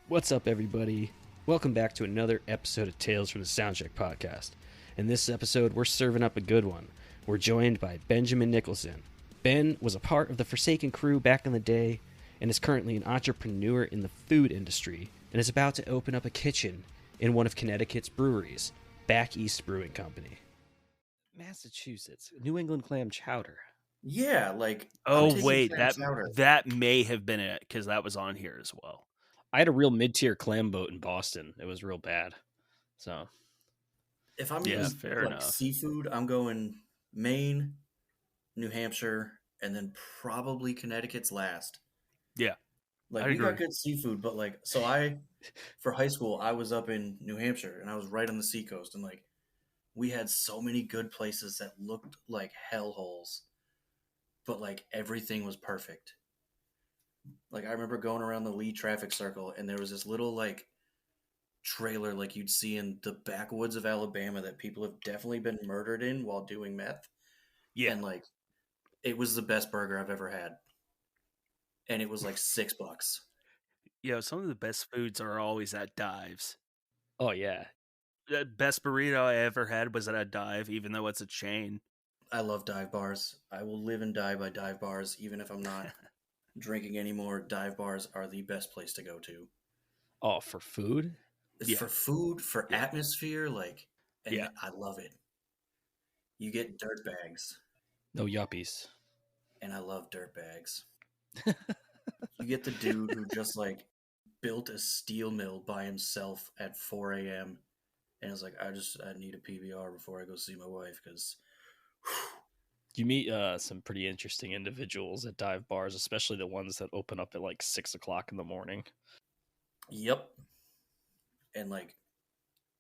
What's up, everybody? Welcome back to another episode of Tales from the Soundcheck podcast. In this episode, we're serving up a good one. We're joined by Benjamin Nicholson. Ben was a part of the Forsaken crew back in the day and is currently an entrepreneur in the food industry and is about to open up a kitchen in one of Connecticut's breweries, East Brewing Company. Massachusetts, New England clam chowder. Yeah, Oh wait, that may have been it because that was on here as well. I had a real mid-tier clam boat in Boston. It was real bad. So, if I'm eating seafood, I'm going Maine, New Hampshire, and then probably Connecticut's last. Yeah, we got good seafood, but for high school, I was up in New Hampshire and I was right on the seacoast, and we had so many good places that looked like hellholes, but everything was perfect. I remember going around the Lee traffic circle and there was this little trailer you'd see in the backwoods of Alabama that people have definitely been murdered in while doing meth. Yeah. And it was the best burger I've ever had. And it was $6. Yeah, some of the best foods are always at dives. Oh yeah. The best burrito I ever had was at a dive, even though it's a chain. I love dive bars. I will live and die by dive bars, even if I'm not drinking anymore. Dive bars are the best place to go to. Oh, for food? For food, for atmosphere, I love it. You get dirt bags. No yuppies. And I love dirt bags. You get the dude who just built a steel mill by himself at 4 a.m. and is I need a PBR before I go see my wife because you meet some pretty interesting individuals at dive bars, especially the ones that open up at 6 o'clock in the morning. Yep. And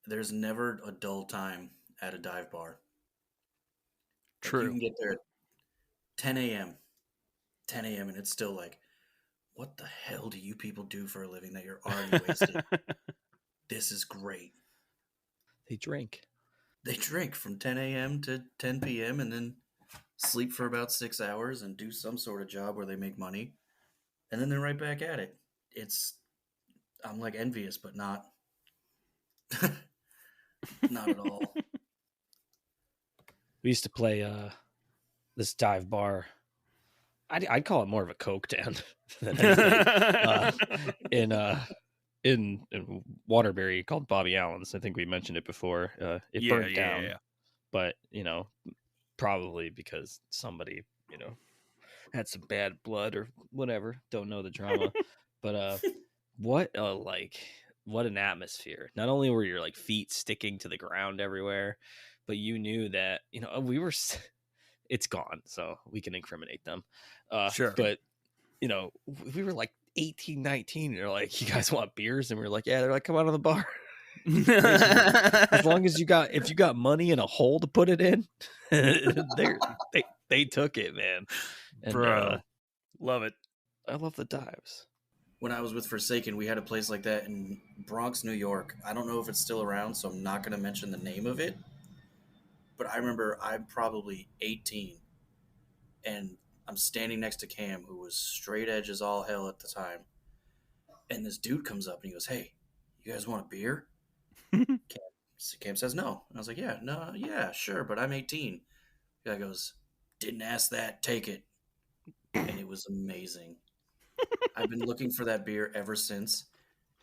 there's never a dull time at a dive bar. True. You can get there at 10 a.m. and it's still what the hell do you people do for a living that you're already wasted? This is great. They drink from 10 a.m. to 10 p.m. and then sleep for about 6 hours and do some sort of job where they make money. And then they're right back at it. I'm envious, but not not at all. We used to play this dive bar. I'd call it more of a coke den than anything. In Waterbury called Bobby Allen's. I think we mentioned it before. It burnt down, but probably because somebody had some bad blood or whatever. Don't know the drama, but what an atmosphere. Not only were your feet sticking to the ground everywhere, but you knew that we were. It's gone, so we can incriminate them. Sure, but we were 18, 19. They're like, you guys want beers? And we were like, yeah. They're like, come out of the bar. As long as if you got money and a hole to put it in, they took it, man. And, bro, love it. I love the dives. When I was with Forsaken, we had a place like that in Bronx, New York. I don't know if it's still around, so I'm not going to mention the name of it. But I remember I'm probably 18, and I'm standing next to Cam, who was straight edge as all hell at the time. And this dude comes up and he goes, "Hey, you guys want a beer?" Cam says no. And I was like, yeah, sure, but I'm 18. The guy goes, "Didn't ask that, take it." And it was amazing. I've been looking for that beer ever since,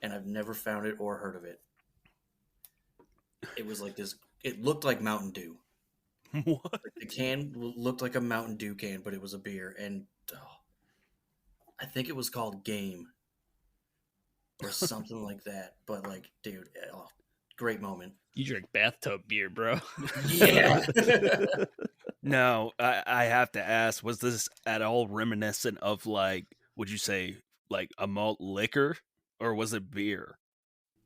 and I've never found it or heard of it. It was this. It looked like Mountain Dew. What? The can looked like a Mountain Dew can, but it was a beer, and I think it was called Game or something like that. But dude, great moment. You drink bathtub beer, bro. Yeah. No, I have to ask, was this at all reminiscent of would you say a malt liquor, or was it beer?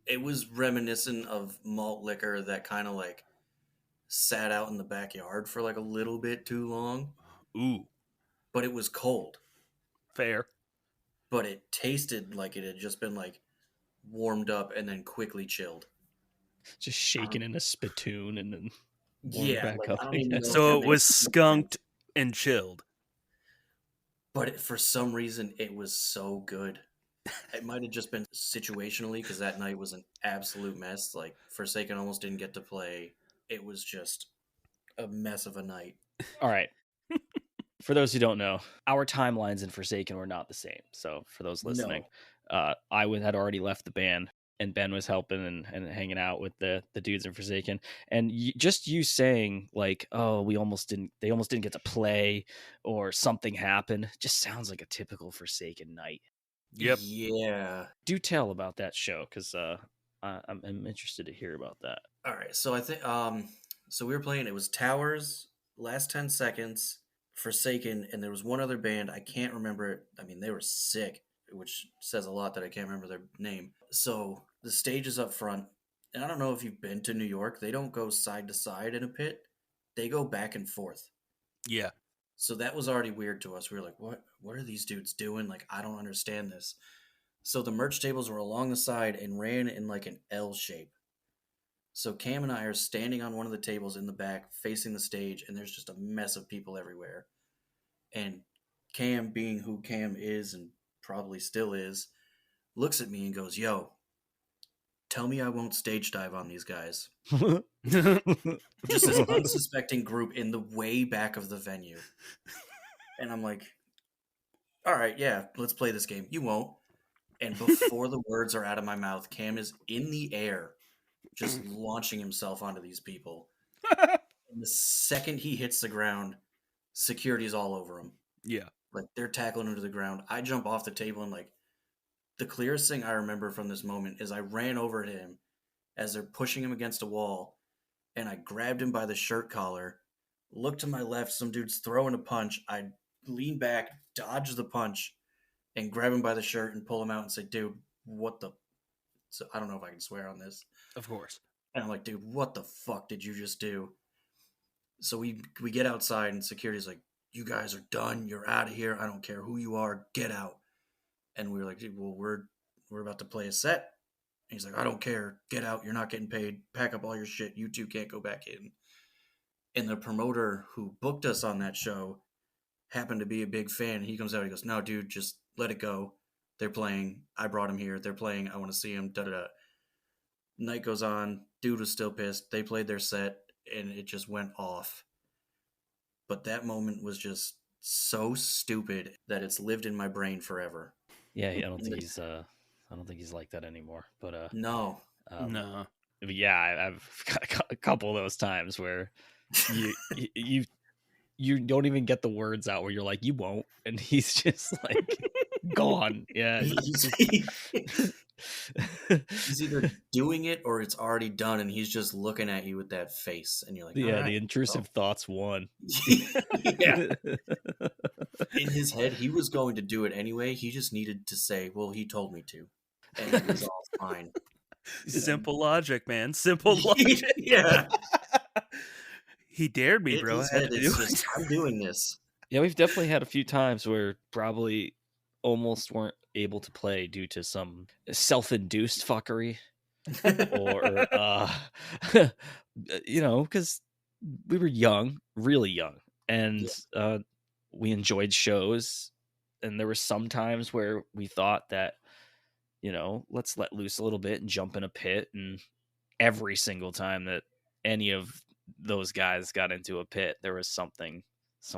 It was reminiscent of malt liquor that kind of sat out in the backyard for a little bit too long. Ooh. But it was cold. Fair. But it tasted like it had just been warmed up and then quickly chilled. Just shaken in a spittoon and then warmed back up. So it was skunked and chilled. But for some reason, it was so good. It might have just been situationally because that night was an absolute mess. Like Forsaken almost didn't get to play. It was just a mess of a night. All right. For those who don't know, our timelines in Forsaken were not the same. So for those listening, No. had already left the band, and Ben was helping and hanging out with the dudes in Forsaken. And just you saying like, "Oh, they almost didn't get to play," or something happened, just sounds like a typical Forsaken night. Yep. Yeah. Do tell about that show, because I'm interested to hear about that. All right. So I think so we were playing. It was Towers, Last 10 Seconds, Forsaken, and there was one other band. I can't remember it. I mean, they were sick, which says a lot that I can't remember their name. So the stage is up front, and I don't know if you've been to New York. They don't go side to side in a pit. They go back and forth. Yeah. So that was already weird to us. We were like, what are these dudes doing? Like, I don't understand this. So the merch tables were along the side and ran in like an L shape. So Cam and I are standing on one of the tables in the back facing the stage, and there's just a mess of people everywhere. And Cam, being who Cam is and probably still is, looks at me and goes, "Yo, tell me I won't stage dive on these guys." Just this unsuspecting group in the way back of the venue. And I'm like, all right, yeah, let's play this game. You won't. And before the words are out of my mouth, Cam is in the air, just launching himself onto these people. And the second he hits the ground, security's all over him. Yeah. Like they're tackling him to the ground. I jump off the table and like the clearest thing I remember from this moment is I ran over to him as they're pushing him against a wall, and I grabbed him by the shirt collar, looked to my left, some dude's throwing a punch. I lean back, dodge the punch, and grab him by the shirt and pull him out and say, "Dude, what the..." So I don't know if I can swear on this. Of course. And I'm like, "Dude, what the fuck did you just do?" So we get outside and security's like, "You guys are done. You're out of here. I don't care who you are. Get out." And we were like, "Dude, well, we're about to play a set." And he's like, "I don't care. Get out. You're not getting paid. Pack up all your shit. You two can't go back in." And the promoter who booked us on that show happened to be a big fan. He comes out, he goes, "No, dude, just let it go. They're playing. I brought him here. They're playing. I want to see him." Da da da. Night goes on. Dude was still pissed. They played their set, and it just went off. But that moment was just so stupid that it's lived in my brain forever. Yeah, I don't think he's like that anymore. But No. No. but yeah, I've got a couple of those times where you don't even get the words out, where you're like, "You won't," and he's just like gone. Yeah. He's either doing it or it's already done, and he's just looking at you with that face, and you're like, Yeah, "All right, the intrusive thoughts won. yeah." In his head, he was going to do it anyway. He just needed to say, "Well, he told me to," and it was all fine. Simple logic, man. Simple logic. Yeah. He dared me, In bro. his I had head, to it's do just, it. I'm doing this. Yeah, we've definitely had a few times where probably almost weren't able to play due to some self-induced fuckery, or because we were young, really young, and we enjoyed shows, and there were some times where we thought that, let's let loose a little bit and jump in a pit, and every single time that any of those guys got into a pit, there was some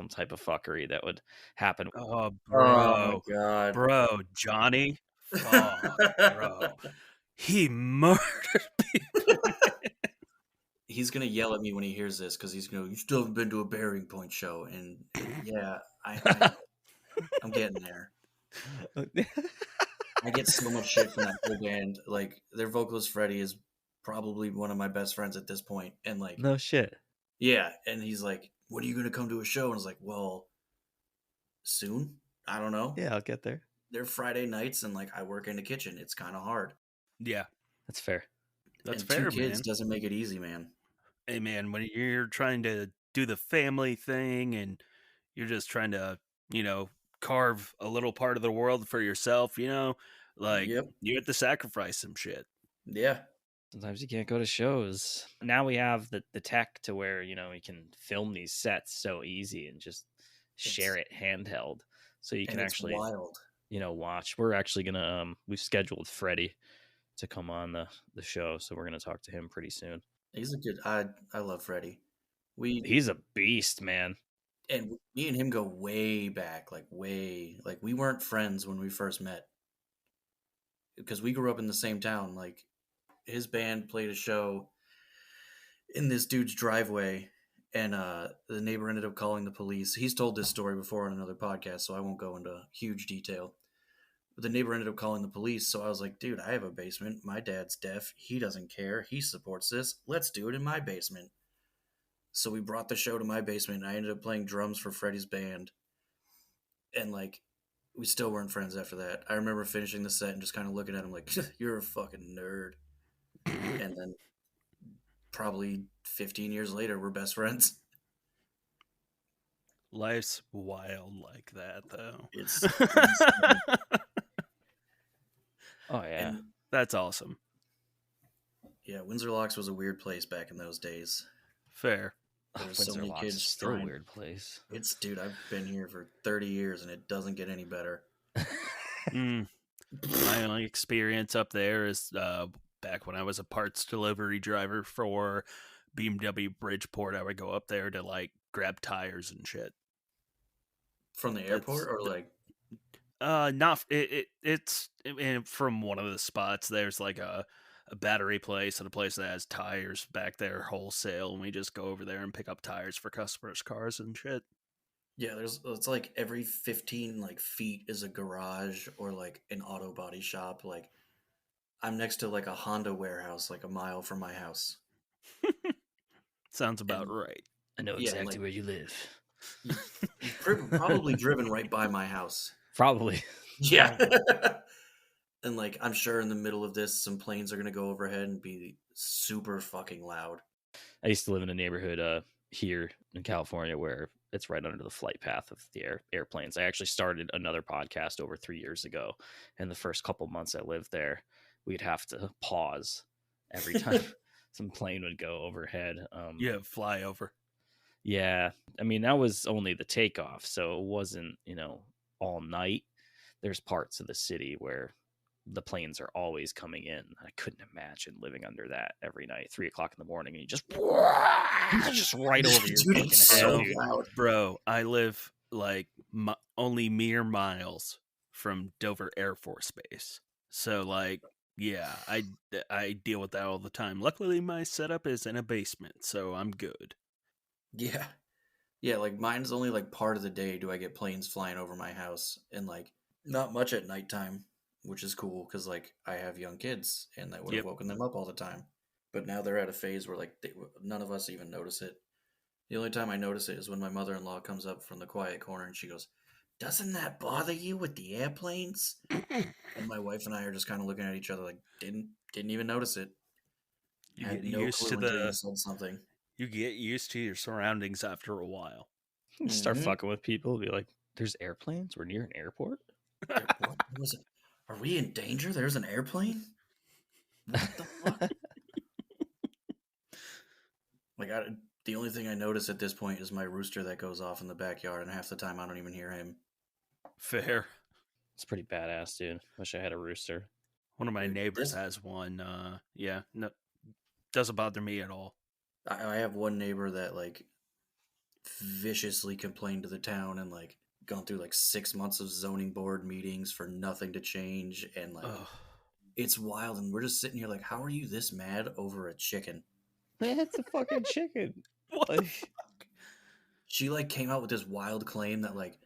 type of fuckery that would happen. Oh, Oh bro. my god. Bro, Johnny. Fuck, bro. He murdered people. He's gonna yell at me when he hears this because he's gonna, "You still haven't been to a Bearing Point show," and yeah, I know. I'm getting there. I get so much shit from that whole band. Like their vocalist Freddie is probably one of my best friends at this point, and like, No shit. yeah, and he's like, "When are you gonna come to a show?" And I was like, "Well, soon. I don't know." Yeah, I'll get there. They're Friday nights, and like I work in the kitchen. It's kind of hard. Yeah, That's fair. that's And fair, two kids man. doesn't make it easy, man. Hey, man, when you're trying to do the family thing and you're just trying to, carve a little part of the world for yourself, like Yep. you have to sacrifice some shit. Yeah. Sometimes you can't go to shows. Now we have the tech to where, we can film these sets so easy and just share it handheld. So you And can it's actually, wild. watch. We're actually gonna we've scheduled Freddie to come on the show, so we're gonna talk to him pretty soon. He's a good. I love Freddie. We He's a beast, man. and me and him go way back, like we weren't friends when we first met because we grew up in the same town. Like his band played a show in this dude's driveway, and the neighbor ended up calling the police. He's told this story before on another podcast, so I won't go into huge detail. But the neighbor ended up calling the police, so I was like, dude, I have a basement. My dad's deaf. He doesn't care. He supports this. Let's do it in my basement. So we brought the show to my basement, and I ended up playing drums for Freddie's band. And, like, we still weren't friends after that. I remember finishing the set and just kind of looking at him like, you're a fucking nerd. And then probably 15 years later, we're best friends. Life's wild like that, though. It's Oh yeah, and, That's awesome. yeah, Windsor Locks was a weird place back in those days. Fair. There were so Windsor many Locks kids is still trying. a weird place. Dude, I've been here for 30 years and it doesn't get any better. My only experience up there is back when I was a parts delivery driver for BMW Bridgeport. I would go up there to like grab tires and shit. From the airport or like? Not it's from one of the spots. There's like a battery place and a place that has tires back there wholesale, and we just go over there and pick up tires for customers' cars and shit. Yeah, it's like every 15 like feet is a garage or like an auto body shop. Like I'm next to like a Honda warehouse, like a mile from my house. Sounds about And- right. I know Yeah, exactly like- where you live. You've probably driven right by my house. Probably. Yeah. And like I'm sure in the middle of this, some planes are gonna go overhead and be super fucking loud. I used to live in a neighborhood here in California where it's right under the flight path of the airplanes. I actually started another podcast over 3 years ago, and the first couple months I lived there, we'd have to pause every time some plane would go overhead. Yeah, fly over. Yeah, I mean that was only the takeoff, so it wasn't all night. There's parts of the city where the planes are always coming in. I couldn't imagine living under that every night, 3:00 in the morning, and you just right over your Dude, fucking it's head, so dude. loud. Bro, I live like only mere miles from Dover Air Force Base. So like, yeah, I deal with that all the time. Luckily, my setup is in a basement, so I'm good. Yeah. Yeah, like mine's only like part of the day do I get planes flying over my house and like not much at nighttime, which is cool because like I have young kids and that would have Yep. woken them up all the time. But now they're at a phase where like none of us even notice it. The only time I notice it is when my mother-in-law comes up from the quiet corner and she goes, "Doesn't that bother you with the airplanes?" And my wife and I are just kind of looking at each other like didn't even notice it. You I had get no used to clue until you said something. you get used to your surroundings after a while. You start Mhm. fucking with people, be like, "There's airplanes. We're near an airport." What was it? Are we in danger? There's an airplane? What the fuck? Like, the only thing I notice at this point is my rooster that goes off in the backyard, and half the time I don't even hear him. Fair. It's pretty badass, dude. Wish I had a rooster. One of my Dude, neighbors this- has one. Yeah, no, doesn't bother me at all. I have one neighbor that, like, viciously complained to the town and, like, gone through, like, 6 months of zoning board meetings for nothing to change, and, like, Ugh. it's wild, and we're just sitting here like, how are you this mad over a chicken? Man, it's a fucking chicken. What the Like, She, like, came out with this wild claim that, like,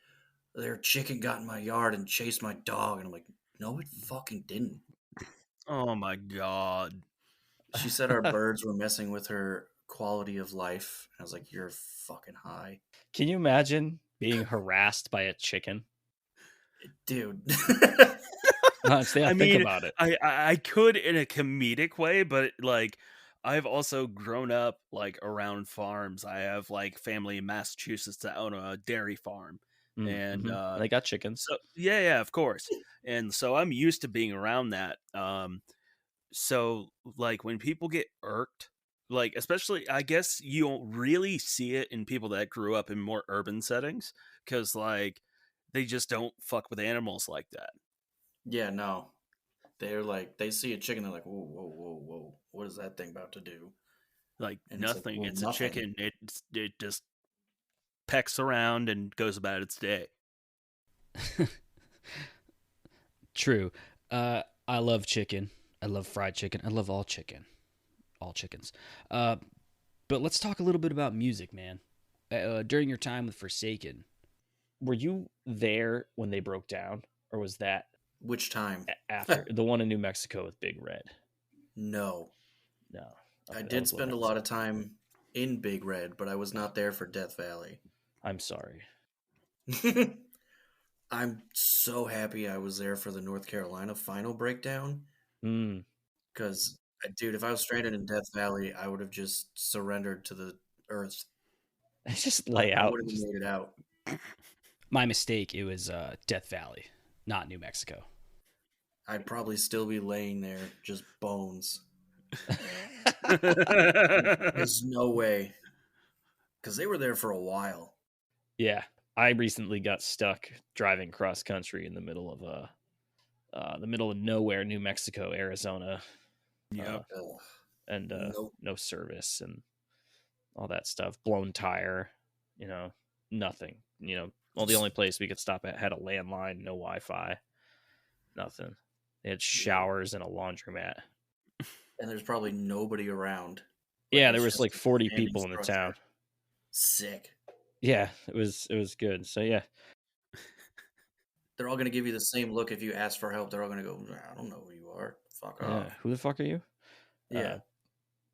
their chicken got in my yard and chased my dog, and I'm like, no, it fucking didn't. Oh my god. She said our birds were messing with her quality of life. I was like, you're fucking high. Can you imagine being harassed by a chicken? Dude. Honestly, I think mean, about it. I could in a comedic way, but like I've also grown up like around farms. I have like family in Massachusetts that own a dairy farm. And Mhm. They got chickens. so yeah, of course. And so I'm used to being around that. So like when people get irked, like especially I guess you don't really see it in people that grew up in more urban settings because like they just don't fuck with animals like that. Yeah, no. They're like, they see a chicken, they're like, whoa, whoa, whoa, whoa. What is that thing about to do? Like And it's like, nothing. well, It's a nothing. chicken. It just pecks around and goes about its day. True. I love chicken. I love fried chicken. I love all chicken. All chickens. Uh, but let's talk a little bit about music, man. During your time with Forsaken, were you there when they broke down, or was that Which time? after the one in New Mexico with Big Red? No. No. I Okay, that did was what spend I a was. lot of time in Big Red, but I was not there for Death Valley. I'm sorry. I'm so happy I was there for the North Carolina final breakdown Mm. because, dude, if I was stranded in Death Valley, I would have just surrendered to the earth. Just Like, lay I out. wouldn't have made it out. My mistake. It was Death Valley, not New Mexico. I'd probably still be laying there, just bones. There's no way. Because they were there for a while. Yeah, I recently got stuck driving cross country in the middle of nowhere, New Mexico, Arizona, Yep. Ugh. and Nope. no service and all that stuff. Blown tire, nothing. Well, the only place we could stop at had a landline, no Wi-Fi, nothing. They had showers and a laundromat. And there's probably nobody around. Yeah, there it's was just like an 40 abandoned people in the structure. town. Sick. Yeah, it was good. So yeah, They're all going to give you the same look if you ask for help. They're all going to go, I don't know who you are. Fuck yeah. off. Who the fuck are you? Yeah.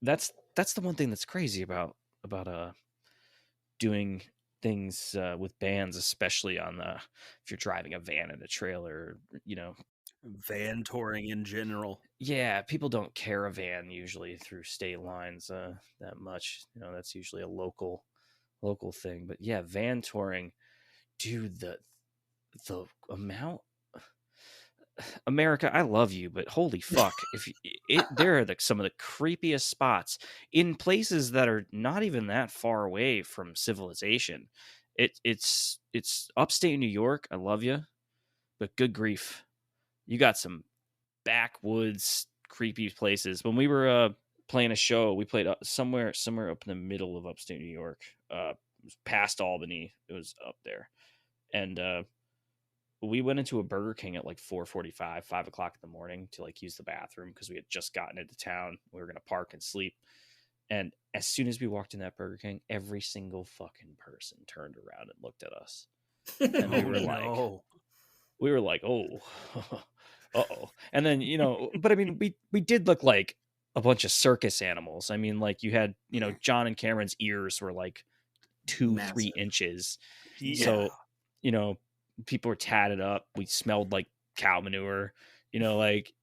That's the one thing that's crazy about doing things with bands, especially on if you're driving a van and a trailer, Van touring in general. yeah, people don't caravan usually through state lines that much. That's usually a local thing. But yeah, van touring, dude, the amount. America, I love you, but holy fuck! There are some of the creepiest spots in places that are not even that far away from civilization. It's upstate New York. I love you, but good grief, you got some backwoods creepy places. When we were playing a show, we played somewhere up in the middle of upstate New York, it was past Albany. It was up there, and we went into a Burger King at like 4:45, 5 o'clock in the morning to like use the bathroom because we had just gotten into town. We were gonna park and sleep. And as soon as we walked in that Burger King, every single fucking person turned around and looked at us. And we were like, oh, uh-oh. And then, but I mean, we did look like a bunch of circus animals. I mean, like you had, John and Cameron's ears were like 2-3 Massive. inches. Yeah. So, people were tatted up. We smelled like cow manure. Like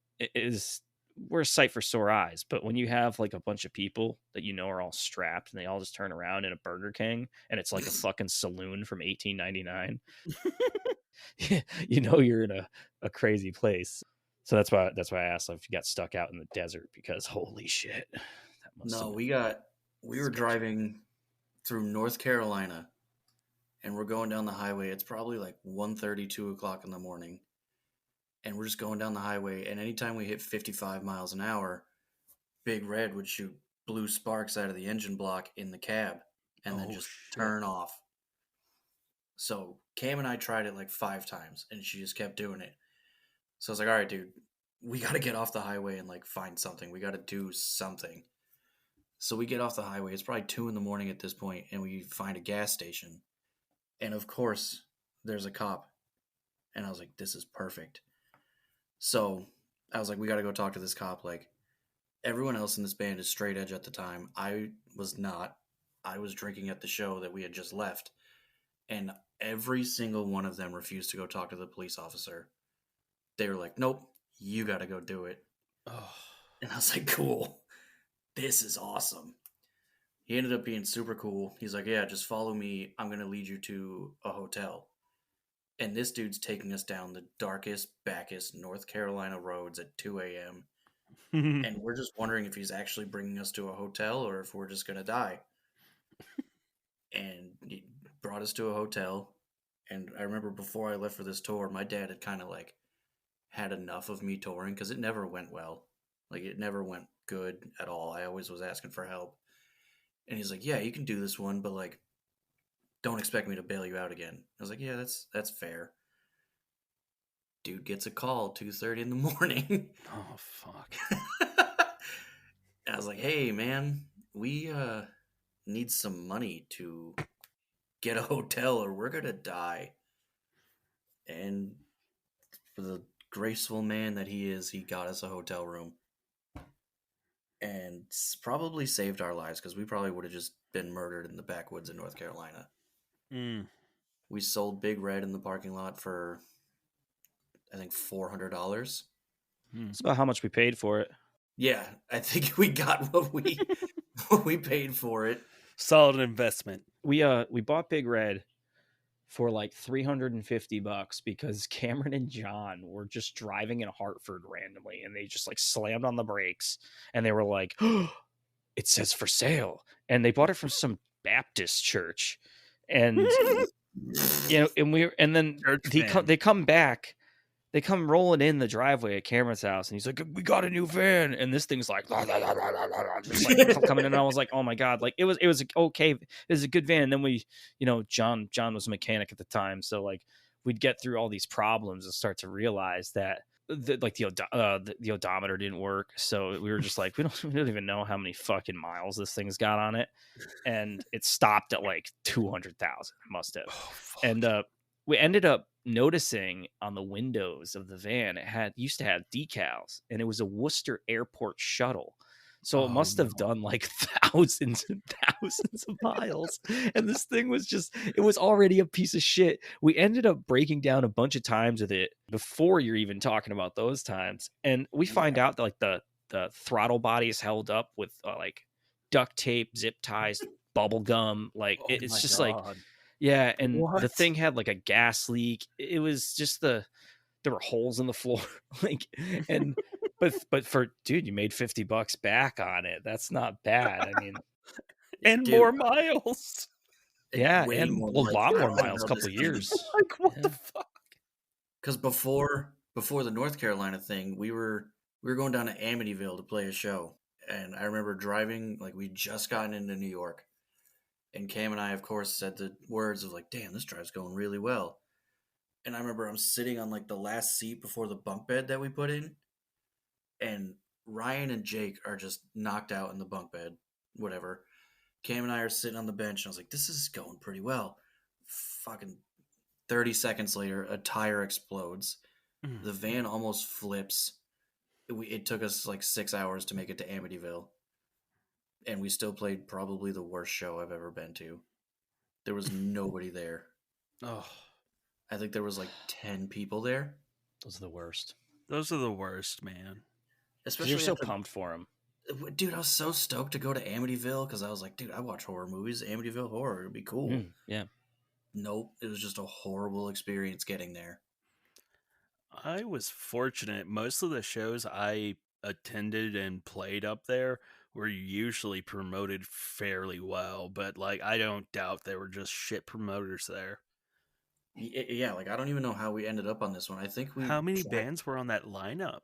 we're a sight for sore eyes. But when you have like a bunch of people that are all strapped and they all just turn around in a Burger King and it's like a fucking saloon from 1899, you're in a crazy place. So that's why I asked if you got stuck out in the desert, because holy shit, that must No, have we were sketchy. driving through North Carolina and we're going down the highway. It's probably like 1:30, 2 o'clock in the morning. And we're just going down the highway. And anytime we hit 55 miles an hour, Big Red would shoot blue sparks out of the engine block in the cab and then just turn off. So Cam and I tried it like 5 times and she just kept doing it. So I was like, all right, dude, we got to get off the highway and like find something. We got to do something. So we get off the highway. It's probably 2 in the morning at this point, and we find a gas station. And of course, there's a cop. And I was like, this is perfect. So I was like, we got to go talk to this cop. Like, everyone else in this band is straight edge at the time. I was not. I was drinking at the show that we had just left. And every single one of them refused to go talk to the police officer. They were like, nope, you got to go do it. Oh. And I was like, cool. This is awesome. He ended up being super cool. He's like, yeah, just follow me. I'm going to lead you to a hotel. And this dude's taking us down the darkest, backest North Carolina roads at 2 a.m. And we're just wondering if he's actually bringing us to a hotel or if we're just going to die. And he brought us to a hotel. And I remember before I left for this tour, my dad had kind of like had enough of me touring because it never went well. Like it never went good at all. I always was asking for help. And he's like, "Yeah, you can do this one, but like don't expect me to bail you out again." I was like, "Yeah, that's fair." Dude gets a call 2:30 in the morning. Oh fuck. I was like, "Hey, man, we need some money to get a hotel or we're gonna die." And for the graceful man that he is, he got us a hotel room and probably saved our lives because we probably would have just been murdered in the backwoods in North Carolina. Mm. We sold Big Red in the parking lot for, I think, $400. It's about how much we paid for it. Yeah, I think we got what we paid for it. Solid investment. We bought Big Red for like $350 because Cameron and John were just driving in Hartford randomly, and they just like slammed on the brakes, and they were like, "Oh, it says for sale," and they bought it from some Baptist church, and and then they come back. They come rolling in the driveway at Cameron's house, and he's like, "We got a new van," and this thing's like, just like coming in. And I was like, "Oh my god!" Like it was okay. It was a good van. And then we, John was a mechanic at the time, so like we'd get through all these problems and start to realize that the odometer didn't work. So we were just like, we don't even know how many fucking miles this thing's got on it, and it stopped at like 200,000. Must have, and we ended up noticing on the windows of the van it used to have decals, and it was a Worcester Airport shuttle, so it must have done like thousands and thousands of miles. And this thing was it was already a piece of shit. We ended up breaking down a bunch of times with it before you're even talking about those times, and we find out that like the throttle body is held up with like duct tape, zip ties, bubble gum. Like it's just God. Like yeah, and the thing had like a gas leak. It was just there were holes in the floor. Like, and but for dude, you made $50 back on it. That's not bad. I mean, and more miles. Yeah, and a lot more miles. A couple of years. Like what the fuck? Because before the North Carolina thing, we were going down to Amityville to play a show, and I remember driving like we'd just gotten into New York. And Cam and I, of course, said the words of like, "Damn, this drive's going really well." And I remember I'm sitting on like the last seat before the bunk bed that we put in. And Ryan and Jake are just knocked out in the bunk bed, whatever. Cam and I are sitting on the bench. And I was like, this is going pretty well. Fucking 30 seconds later, a tire explodes. The van almost flips. It took us like 6 hours to make it to Amityville. And we still played probably the worst show I've ever been to. There was nobody there. Oh, I think there was like 10 people there. Those are the worst. Those are the worst, man. Especially you're so pumped for them. Dude, I was so stoked to go to Amityville because I was like, dude, I watch horror movies. Amityville Horror would be cool. Yeah. Nope. It was just a horrible experience getting there. I was fortunate. Most of the shows I attended and played up there were usually promoted fairly well, but like I don't doubt there were just shit promoters there. Yeah, like I don't even know how we ended up on this one. I think How many bands were on that lineup?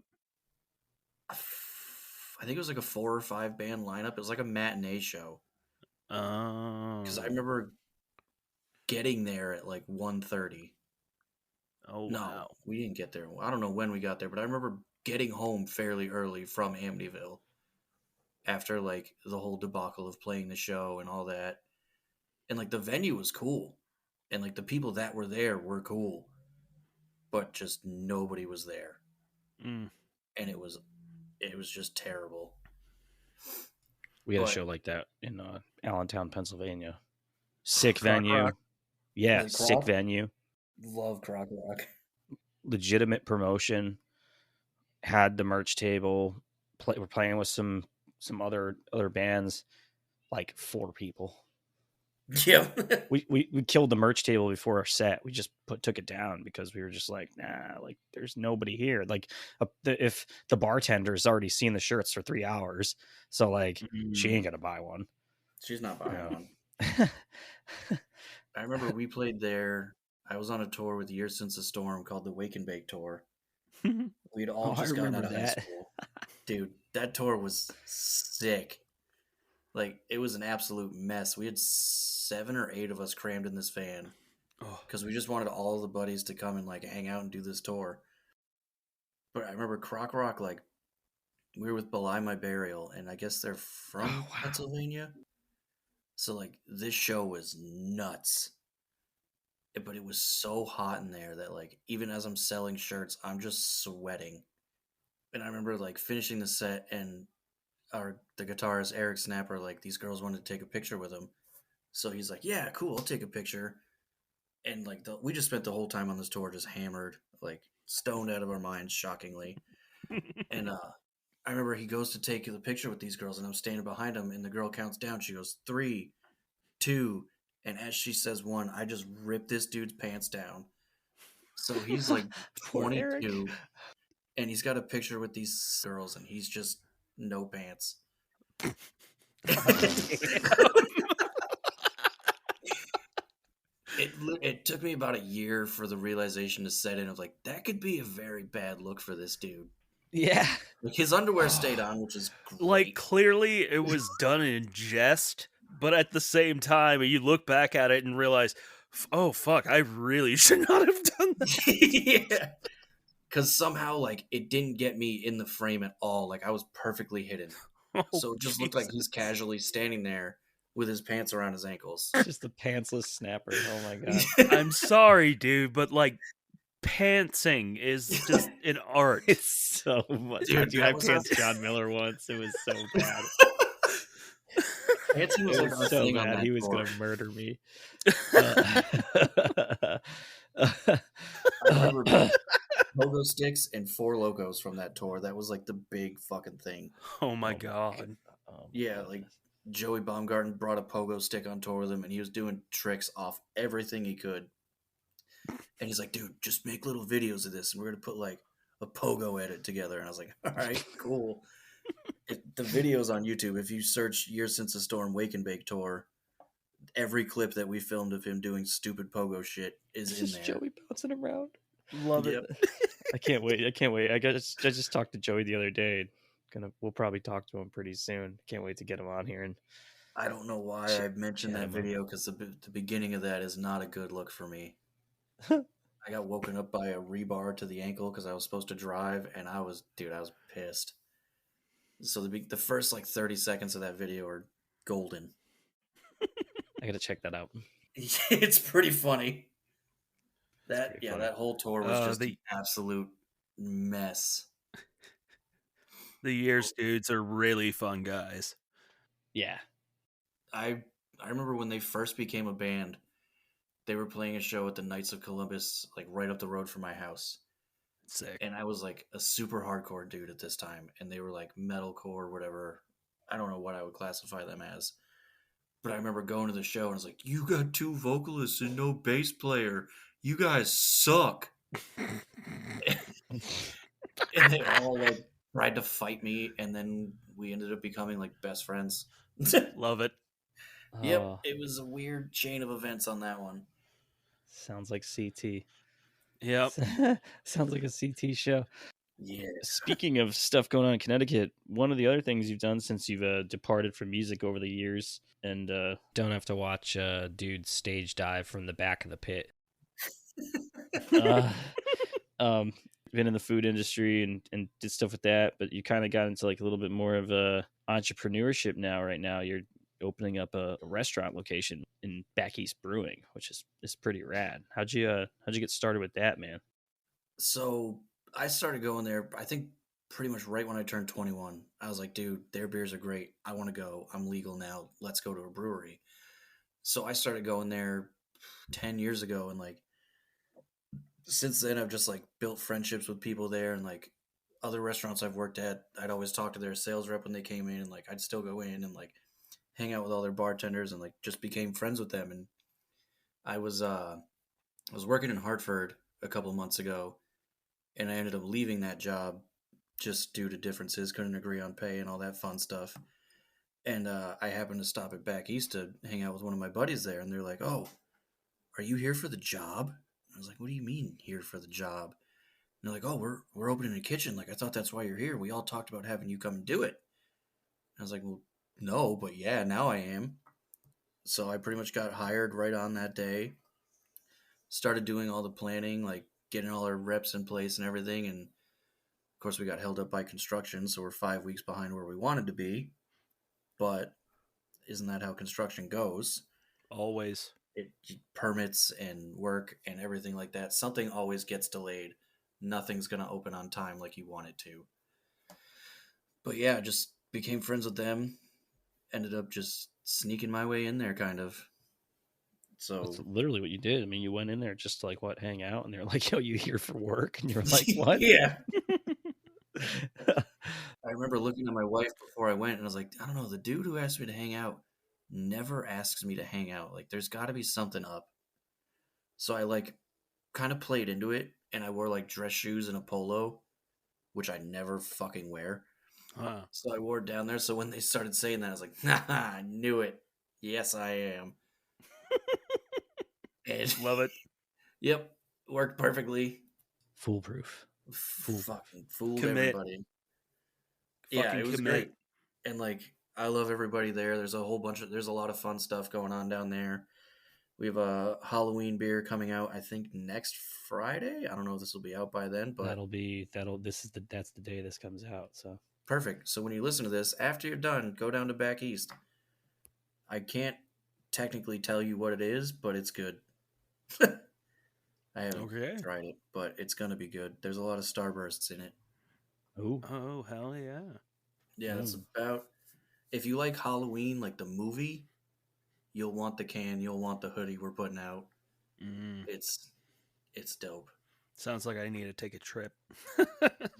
I think it was like a 4 or 5 band lineup. It was like a matinee show. Because I remember getting there at like 1:30. Oh no, wow. We didn't get there. I don't know when we got there, but I remember getting home fairly early from Amityville after like the whole debacle of playing the show and all that. And like the venue was cool. And like the people that were there were cool. But just nobody was there. And it was just terrible. We had a show like that in Allentown, Pennsylvania. Sick venue. Rock. Yeah, sick venue. Love Croc Rock. Legitimate promotion. Had the merch table. We're playing with some other bands. Like 4 people. Yeah. we killed the merch table before our set. We just took it down because we were just like, nah, like there's nobody here. Like if the bartender's already seen the shirts for 3 hours, so like she ain't gonna buy one. She's not buying one. I remember we played there. I was on a tour with Years Since a Storm called the Wake and Bake Tour. We'd all Oh, I just gotten out remember of high that. school. Dude, that tour was sick. Like, it was an absolute mess. We had 7 or 8 of us crammed in this van Oh, because we just wanted all the buddies to come and like hang out and do this tour. But I remember Croc Rock, like, we were with Belie My Burial, and I guess they're from Oh, wow. Pennsylvania. So, like, this show was nuts. But it was so hot in there that, like, even as I'm selling shirts, I'm just sweating. And I remember, like, finishing the set, and the guitarist Eric Snapper, like, these girls wanted to take a picture with him. So he's like, "Yeah, cool, I'll take a picture." And like, we just spent the whole time on this tour just hammered, like stoned out of our minds, shockingly. And I remember he goes to take the picture with these girls, and I'm standing behind him, and the girl counts down. She goes 3, 2, and as she says 1, I just rip this dude's pants down. So he's like Poor Eric. 22, and he's got a picture with these girls, and he's just no pants. It took me about a year for the realization to set in of like, that could be a very bad look for this dude. Yeah. Like, his underwear stayed on, which is great. Like, clearly it was done in jest, but at the same time, you look back at it and realize, oh fuck, I really should not have done that. Yeah, because somehow, like, it didn't get me in the frame at all. Like, I was perfectly hidden, Oh, so it just looked like he's Jesus. casually standing there with his pants around his ankles. Just the pantsless snapper. Oh my god. I'm sorry, dude, but like, pantsing is just an art. It's so much. Dude, Dude, that I was pantsed John Miller once. It was so bad. Pantsing was It like was our so thing on bad. that He was tour. gonna murder me. I remember pogo sticks and Four Locos from that tour. That was like the big fucking thing. Oh my god. Oh my Yeah, like, goodness. Joey Baumgarten brought a pogo stick on tour with him, and he was doing tricks off everything he could. And he's like, "Dude, just make little videos of this, and we're gonna put like a pogo edit together." And I was like, "All right, cool." The video's on YouTube. If you search "Years Since a Storm Wake and Bake Tour," every clip that we filmed of him doing stupid pogo shit is It's in just there. Joey bouncing around. Love Yep. it. I can't wait. I just talked to Joey the other day. We'll probably talk to him pretty soon. Can't wait to get him on here. And I don't know why I mentioned chat that him up. video, because the beginning of that is not a good look for me. I got woken up by a rebar to the ankle because I was supposed to drive, and I was pissed. So the first like 30 seconds of that video are golden. I gotta check that out. It's pretty funny. That pretty funny. That whole tour was just an absolute mess. The Years dudes are really fun guys. Yeah. I remember when they first became a band, they were playing a show at the Knights of Columbus, like right up the road from my house. Sick. And I was like a super hardcore dude at this time, and they were like metalcore, whatever. I don't know what I would classify them as. But I remember going to the show and I was like, "You got 2 vocalists and no bass player. You guys suck." And they all like tried to fight me, and then we ended up becoming like best friends. Love it. Yep, Oh, it was a weird chain of events on that one. sounds like CT. Yep. Sounds like a CT show. Yeah. Speaking of stuff going on in Connecticut, one of the other things you've done since you've departed from music over the years and don't have to watch dudes stage dive from the back of the pit. Been in the food industry and did stuff with that, but you kind of got into like a little bit more of entrepreneurship now. Right now, you're opening up a restaurant location in Back East Brewing, which is pretty rad. How'd you get started with that, man? So I started going there, I think pretty much right when I turned 21. I was like, "Dude, their beers are great. I want to go. I'm legal now. Let's go to a brewery." So I started going there 10 years ago, and like since then I've just like built friendships with people there, and like other restaurants I've worked at, I'd always talk to their sales rep when they came in, and like I'd still go in and like hang out with all their bartenders and like just became friends with them. And I was working in Hartford a couple months ago, and I ended up leaving that job just due to differences, couldn't agree on pay and all that fun stuff. And I happened to stop at Back East to hang out with one of my buddies there, and they're like, "Oh, are you here for the job?" I was like, what do you mean here for the job? And they're like, oh, we're opening a kitchen. Like, I thought that's why you're here. We all talked about having you come and do it. I was like, well, no, but yeah, now I am. So I pretty much got hired right on that day. Started doing all the planning, like getting all our reps in place and everything. And of course, we got held up by construction, so we're 5 weeks behind where we wanted to be. But isn't that how construction goes? Always. It permits and work and everything like that. Something always gets delayed. Nothing's going to open on time like you want it to. But yeah, just became friends with them. Ended up just sneaking my way in there, kind of. So That's literally what you did. I mean, you went in there just to, like, what, hang out, and they're like, "Yo, you here for work?" And you're like, "What?" yeah. I remember looking at my wife before I went, and I was like, I don't know, the dude who asked me to hang out never asks me to hang out. Like, there's got to be something up. So I like kind of played into it, and I wore like dress shoes and a polo, which I never fucking wear. Huh. So I wore it down there. So when they started saying that, I was like, I knew it. Yes, I am. And Love it. yep, worked perfectly. Foolproof. Fucking fooled Commit. everybody. Yeah, Fucking it was commit. great. And like, I love everybody there. There's a lot of fun stuff going on down there. We have a Halloween beer coming out, I think, next Friday. I don't know if this will be out by then, but That's the day this comes out. So perfect. So when you listen to this, after you're done, go down to Back East. I can't technically tell you what it is, but it's good. I haven't tried it, but it's gonna be good. There's a lot of Starbursts in it. ooh, Oh, hell yeah. Yeah, that's about. If you like Halloween, like the movie, you'll want the can, you'll want the hoodie we're putting out. It's dope. Sounds like I need to take a trip.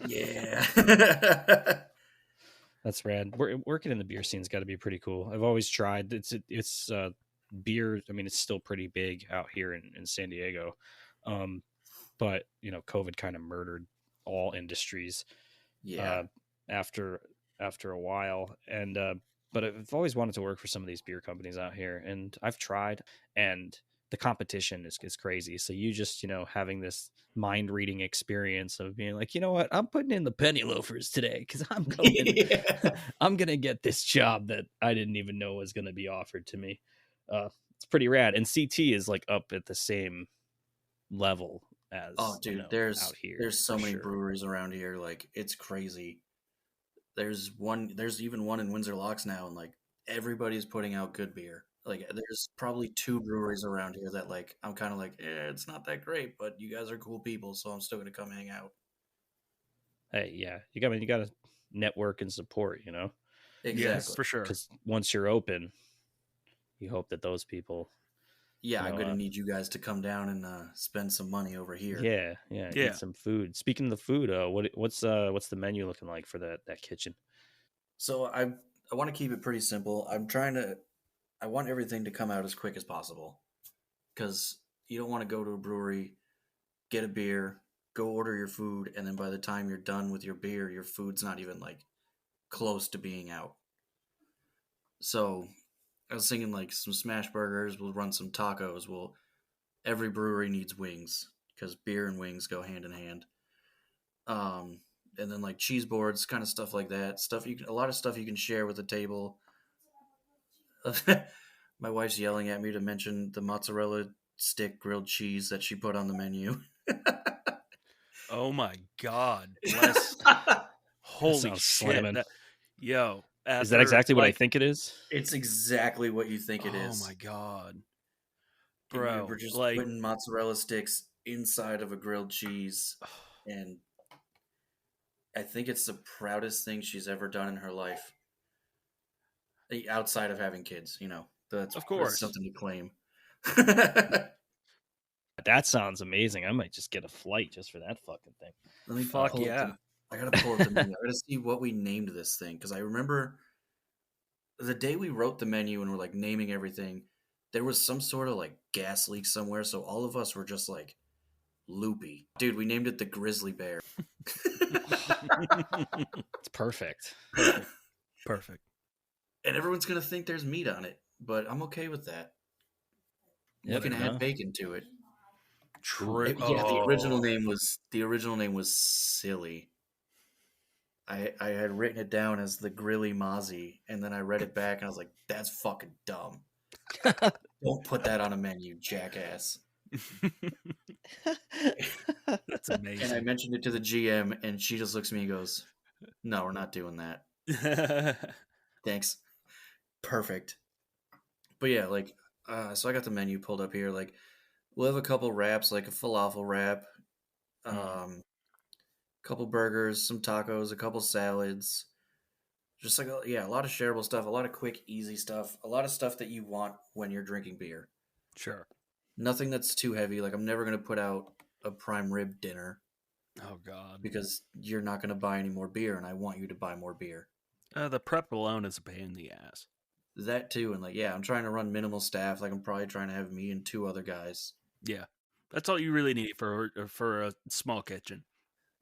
Yeah. that's rad. Working in the beer scene's got to be pretty cool. I've always tried. It's beer. I mean, it's still pretty big out here in San Diego, but you know, COVID kind of murdered all industries. Yeah. After a while, and but I've always wanted to work for some of these beer companies out here, and I've tried, and the competition is crazy. So you just, you know, having this mind reading experience of being like, you know what, I'm putting in the penny loafers today because I'm going, I'm gonna get this job that I didn't even know was gonna be offered to me. It's pretty rad, and CT is like up at the same level as dude, you know, there's out here. there's so many sure. breweries around here, like it's crazy. There's even one in Windsor Locks now, and like everybody's putting out good beer. Like there's probably 2 breweries around here that like I'm kind of like, it's not that great, but you guys are cool people, so I'm still gonna come hang out. Hey, yeah, you got to network and support, you know. Exactly. Yes, for sure. Because once you're open, you hope that those people. Yeah, you know, I'm gonna need you guys to come down and spend some money over here. Yeah, eat some food. Speaking of the food, what's the menu looking like for that kitchen? So I want to keep it pretty simple. I want everything to come out as quick as possible, because you don't want to go to a brewery, get a beer, go order your food, and then by the time you're done with your beer, your food's not even like close to being out. So I was thinking like some smash burgers. We'll run some tacos. Every brewery needs wings because beer and wings go hand in hand. And then like cheese boards, kind of stuff like that. A lot of stuff you can share with the table. My wife's yelling at me to mention the mozzarella stick grilled cheese that she put on the menu. Oh my God. Bless. Holy shit. Slamming. Is that exactly what I think it is? It's exactly what you think it is. Oh my God. Bro, we're just like putting mozzarella sticks inside of a grilled cheese, and I think it's the proudest thing she's ever done in her life. Outside of having kids, you know, that's something to claim. That sounds amazing. I might just get a flight just for that fucking thing. Let me Fuck yeah. I gotta pull up the menu. I gotta see what we named this thing, because I remember the day we wrote the menu and we're like naming everything, there was some sort of like gas leak somewhere, so all of us were just like loopy. Dude, we named it the Grizzly Bear. It's perfect. Perfect. And everyone's gonna think there's meat on it, but I'm okay with that. Yeah, you can add bacon to it. True. Yeah, the original name was silly. I had written it down as the Grilly Mozzie, and then I read it back and I was like, that's fucking dumb. Don't put that on a menu, jackass. That's And I amazing. mentioned it to the GM, and she just looks at me and goes, no, we're not doing that. Thanks. Perfect. But yeah, like, so I got the menu pulled up here. Like, we'll have a couple wraps, like a falafel wrap, couple burgers, some tacos, a couple salads. Just like, a lot of shareable stuff, a lot of quick, easy stuff, a lot of stuff that you want when you're drinking beer. Sure. Nothing that's too heavy. Like, I'm never going to put out a prime rib dinner. Oh, God. Because you're not going to buy any more beer, and I want you to buy more beer. The prep alone is a pain in the ass. That too, and like, yeah, I'm trying to run minimal staff. Like, I'm probably trying to have me and 2 other guys. Yeah. That's all you really need for a small kitchen.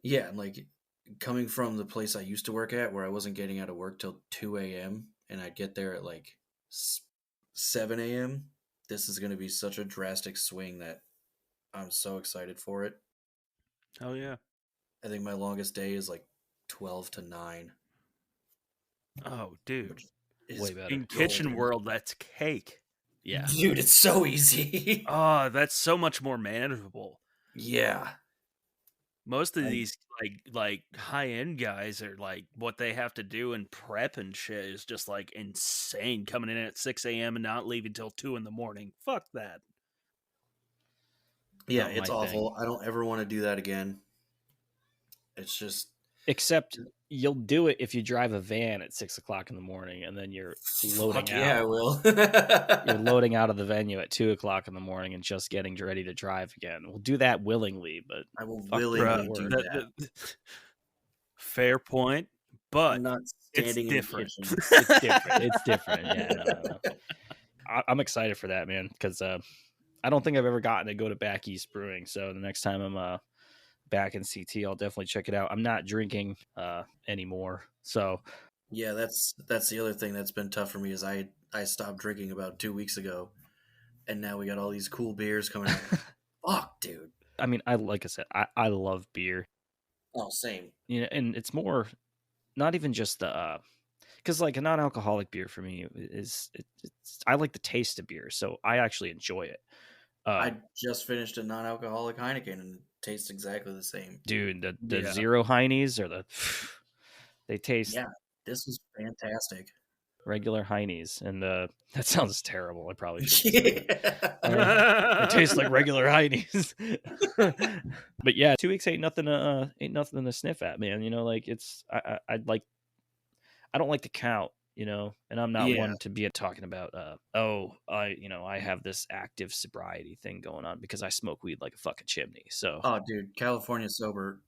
Yeah, and like, coming from the place I used to work at, where I wasn't getting out of work till 2 a.m., and I'd get there at like 7 a.m., this is going to be such a drastic swing that I'm so excited for it. Oh, yeah. I think my longest day is like 12 to 9. Oh, dude. Way better. In kitchen world, that's cake. Yeah. Dude, it's so easy. Oh, that's so much more manageable. Yeah. Most of these like high-end guys are like, what they have to do in prep and shit is just like insane, coming in at 6 a.m. and not leaving till 2 in the morning. Fuck that. Yeah, Not it's my awful. thing. I don't ever want to do that again. It's just Except you'll do it if you drive a van at 6 o'clock in the morning, and then you're loading fuck out. yeah, I will. You're loading out of the venue at 2 o'clock in the morning and just getting ready to drive again. We'll do that willingly, but I will fuck willingly that do work. that. Fair point, but I'm not it's standing in the different. kitchen. It's different. It's different. Yeah, no. I'm excited for that, man, because I don't think I've ever gotten to go to back East Brewing. So the next time I'm back in CT, I'll definitely check it out. I'm not drinking anymore, so Yeah, that's the other thing that's been tough for me is I stopped drinking about 2 weeks ago, and now we got all these cool beers coming out. Fuck, dude. I mean, like I said, I love beer. Oh, same. You know, and it's more not even just the because like a non-alcoholic beer for me is I like the taste of beer, so I actually enjoy it. I just finished a non-alcoholic Heineken, and it tastes exactly the same. Dude, the Zero Heinies or they taste this was fantastic. regular Heinies, and that sounds terrible. I probably should say that. It tastes like regular Heinies. But yeah, 2 weeks ain't nothing to sniff at, man. You know, like it's I don't like to count, you know, and I'm not one to be talking about I have this active sobriety thing going on because I smoke weed like a fucking chimney. So Oh, dude, California sober.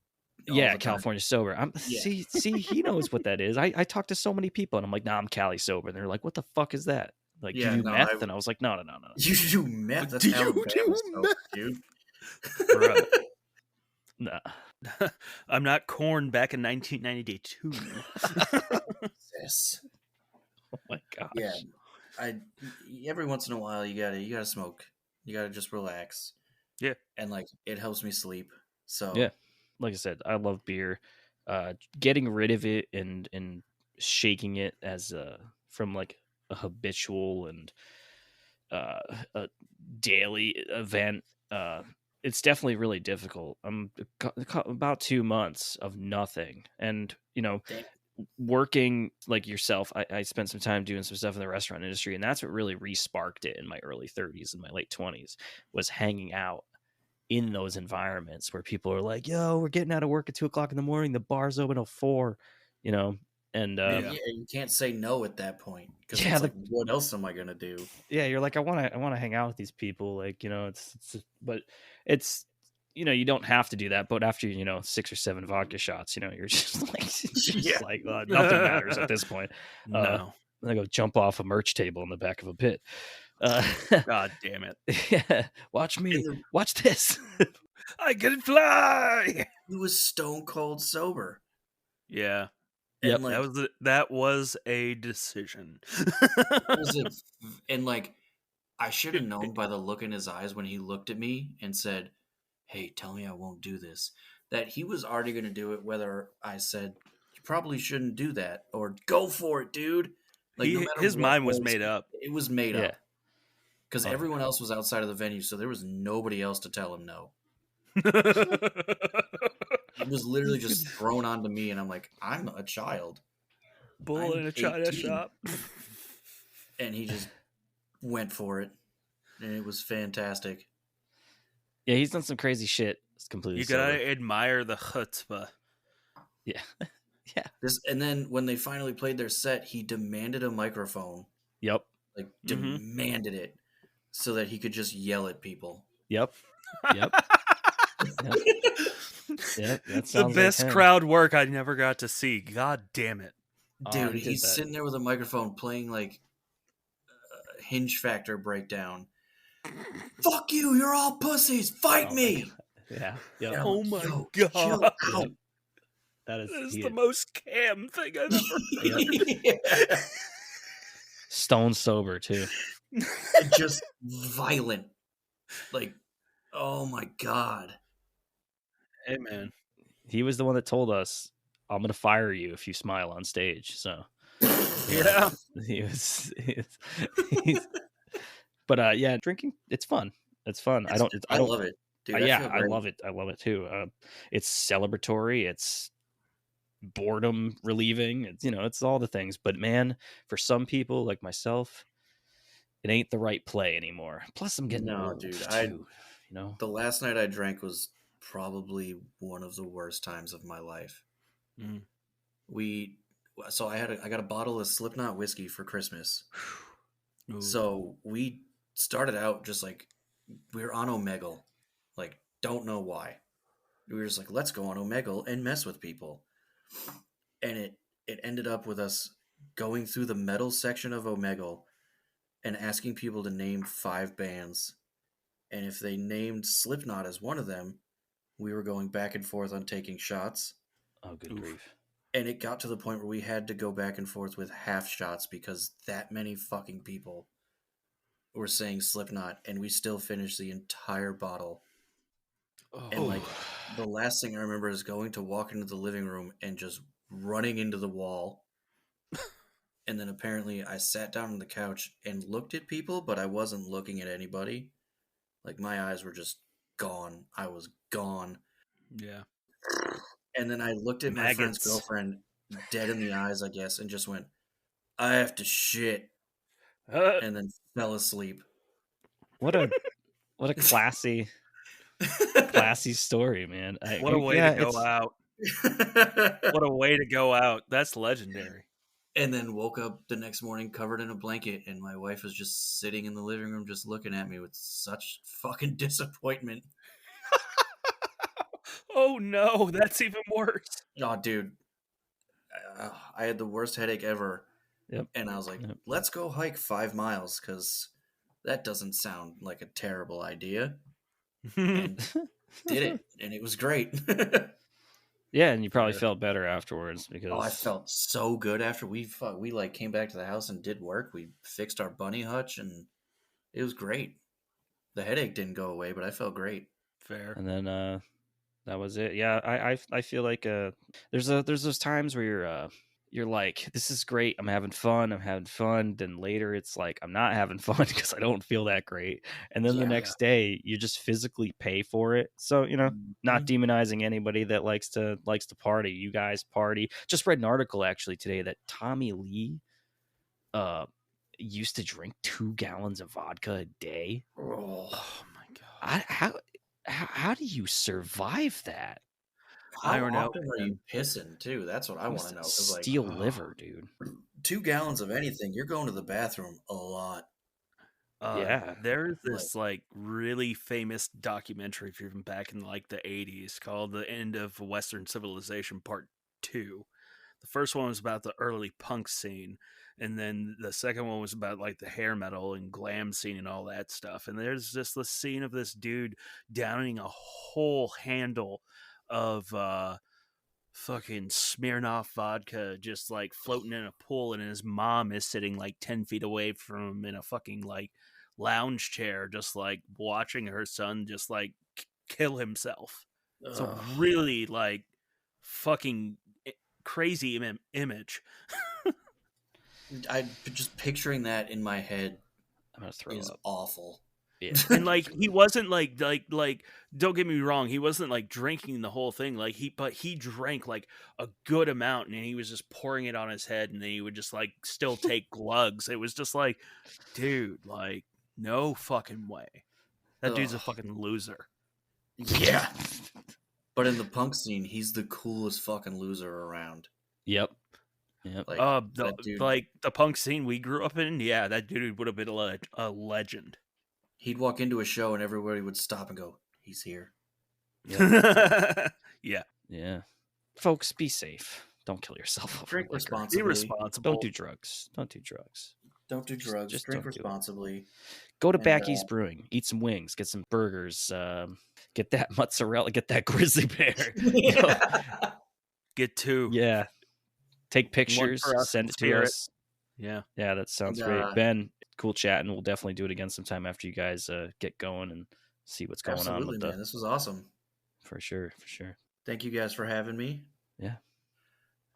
Yeah, California sober. See, he knows what that is. I talk to so many people, and I'm like, nah, I'm Cali sober, and they're like, what the fuck is that? Like, you do meth? And I was like, no. You do meth? That's Alabama sober, dude. Bro. Nah. I'm not Corn back in 1992. Yes. Oh my gosh. Yeah, every once in a while you gotta smoke. You gotta just relax. Yeah, and like it helps me sleep. So yeah, like I said, I love beer. Getting rid of it and shaking it as from like a habitual and a daily event. It's definitely really difficult. I'm about 2 months of nothing, and you know, working like yourself, I spent some time doing some stuff in the restaurant industry, and that's what really re-sparked it in my early 30s and my late 20s was hanging out in those environments where people are like, yo, we're getting out of work at 2 o'clock in the morning, the bar's open till 4, you know. And you can't say no at that point because it's like, what else am I gonna do? Yeah, you're like, I want to hang out with these people, like, you know, but it's, you know, you don't have to do that. But after 6 or 7 vodka shots, you know, you're just like, nothing matters at this point. No, I go jump off a merch table in the back of a pit. God damn it! Yeah, watch me. Watch this. I can fly. He was stone cold sober. Yeah. And that was a decision. And like, I should have known by the look in his eyes when he looked at me and said, hey, tell me I won't do this, that he was already going to do it whether I said, you probably shouldn't do that, or go for it, dude. Like, no matter His what mind was made up. it was made Yeah. up. Because Oh, everyone else was outside of the venue, so there was nobody else to tell him no. It was literally just thrown onto me, and I'm like, I'm a child. Bull I'm in a China 18. shop. And he just went for it, and it was fantastic. yeah, he's done some crazy shit. It's completely You sober. gotta admire the chutzpah. Yeah. Yeah. And then when they finally played their set, he demanded a microphone, Yep. like Mhm. demanded it, so that he could just yell at people. Yep. Yep. Yep. Yep. That The sounds best like him. crowd work I never got to see. God damn it. Dude, He did he's that. sitting there with a microphone playing like Hinge Factor breakdown. Fuck you! You're all pussies. Fight Oh my me! God. Yeah. Yep. And I'm Oh like, my yo, God. chill Yep. out. That is, That is he the is most cam thing I've ever heard. Yeah. stone sober too. Just violent. Like, oh my God. Hey, man. He was the one that told us, "I'm gonna fire you if you smile on stage." So Yeah. he's but yeah, drinking, it's fun. It's fun. I don't love it. Dude, I yeah, feel I great. love it. I love it too. It's celebratory. It's boredom relieving. It's it's all the things. But man, for some people like myself, it ain't the right play anymore. Plus, I'm getting No, old dude. too. The last night I drank was probably one of the worst times of my life. Mm. So I got a bottle of Slipknot whiskey for Christmas. Ooh. So we started out just like, we were on Omegle, like, don't know why. We were just like, let's go on Omegle and mess with people. And it ended up with us going through the metal section of Omegle and asking people to name 5 bands. And if they named Slipknot as one of them, we were going back and forth on taking shots. Oh, good Oof. grief. And it got to the point where we had to go back and forth with half shots because that many fucking people were saying Slipknot, and we still finished the entire bottle. Oh. And like, the last thing I remember is going to walk into the living room and just running into the wall. And then apparently I sat down on the couch and looked at people, but I wasn't looking at anybody. Like, my eyes were just gone. I was gone. Yeah. And then I looked at my friend's Maggots. girlfriend dead in the eyes, I guess, and just went, I have to shit. And then fell asleep. What a classy story, man. What a way to go out. What a way to go out. That's legendary. And then woke up the next morning covered in a blanket, and my wife was just sitting in the living room just looking at me with such fucking disappointment. Oh no, that's even worse. Oh, dude. I had the worst headache ever. Yep. And I was like, Yep. let's go hike 5 miles, because that doesn't sound like a terrible idea. And did it, and it was great. Yeah, and you probably felt better afterwards because I felt so good after we like came back to the house and did work. We fixed our bunny hutch, and it was great. The headache didn't go away, but I felt great. Fair. And then that was it. Yeah, I feel like there's those times where you're like, this is great, I'm having fun. Then later it's like, I'm not having fun because I don't feel that great. And then the next day you just physically pay for it. So, not demonizing anybody that likes to party. You guys party. Just read an article actually today that Tommy Lee used to drink 2 gallons of vodka a day. Oh my God. How do you survive that? How often are you pissing too? That's what I want to know. Steel liver, dude. 2 gallons of anything, you're going to the bathroom a lot. Yeah. There's this like really famous documentary from back in like the 80s called The End of Western Civilization Part 2. The first one was about the early punk scene, and then the second one was about like the hair metal and glam scene and all that stuff. And there's just this scene of this dude downing a whole handle of fucking Smirnoff vodka just like floating in a pool, and his mom is sitting like 10 feet away from him in a fucking like lounge chair, just like watching her son just like kill himself. It's a Ugh. really like fucking crazy image. I just picturing that in my head I'm gonna throw is up. awful. Yeah. And like he wasn't like don't get me wrong, he wasn't like drinking the whole thing, like he drank like a good amount, and he was just pouring it on his head, and then he would just like still take glugs. It was just like, dude, like no fucking way. That dude's a Ugh. fucking loser. Yeah. But in the punk scene, he's the coolest fucking loser around. Yep. Like The, that dude, like the punk scene we grew up in, yeah, that dude would have been a legend. he'd walk into a show and everybody would stop and go, "He's here." Yep. Yeah. Yeah. Folks, be safe. Don't kill yourself over Drink liquor. responsibly. Be responsible. Don't do drugs. Don't do drugs. Don't do drugs. just Drink don't do it. responsibly. Go to And, Back East Brewing. Eat some wings. Get some burgers. Get that mozzarella. Get that grizzly bear. Get two. Yeah. Take pictures. for us Send in it to spirit. us. Yeah. Yeah, that sounds And, great. Ben, cool chatting. We'll definitely do it again sometime after you guys get going and see what's going on Absolutely, with man. This was awesome. For sure. For sure. Thank you guys for having me. Yeah.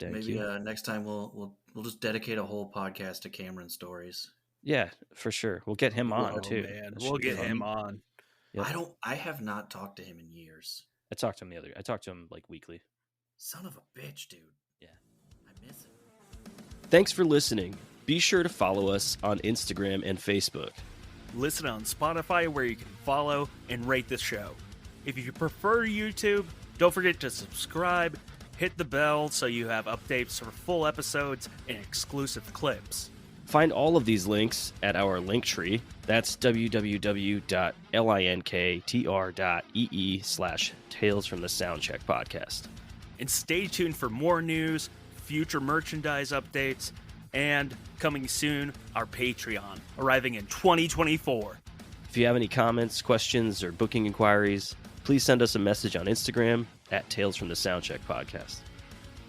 Thank Maybe you. next time we'll just dedicate a whole podcast to Cameron stories. Yeah, for sure. We'll get him on Oh, too. man. That We'll should be get fun. him on. Yep. I have not talked to him in years. I talked to him like weekly. Son of a bitch, dude. Yeah. I miss him. Thanks for listening. Be sure to follow us on Instagram and Facebook. Listen on Spotify, where you can follow and rate the show. If you prefer YouTube, don't forget to subscribe, hit the bell so you have updates for full episodes and exclusive clips. Find all of these links at our link tree. That's www.linktr.ee/Tales from the Soundcheck podcast. And stay tuned for more news, future merchandise updates, and coming soon, our Patreon, arriving in 2024. If you have any comments, questions, or booking inquiries, please send us a message on Instagram at Tales from the Soundcheck podcast.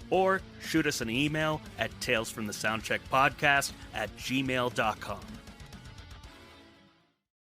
Or shoot us an email at talesfromthesoundcheckpodcast@gmail.com.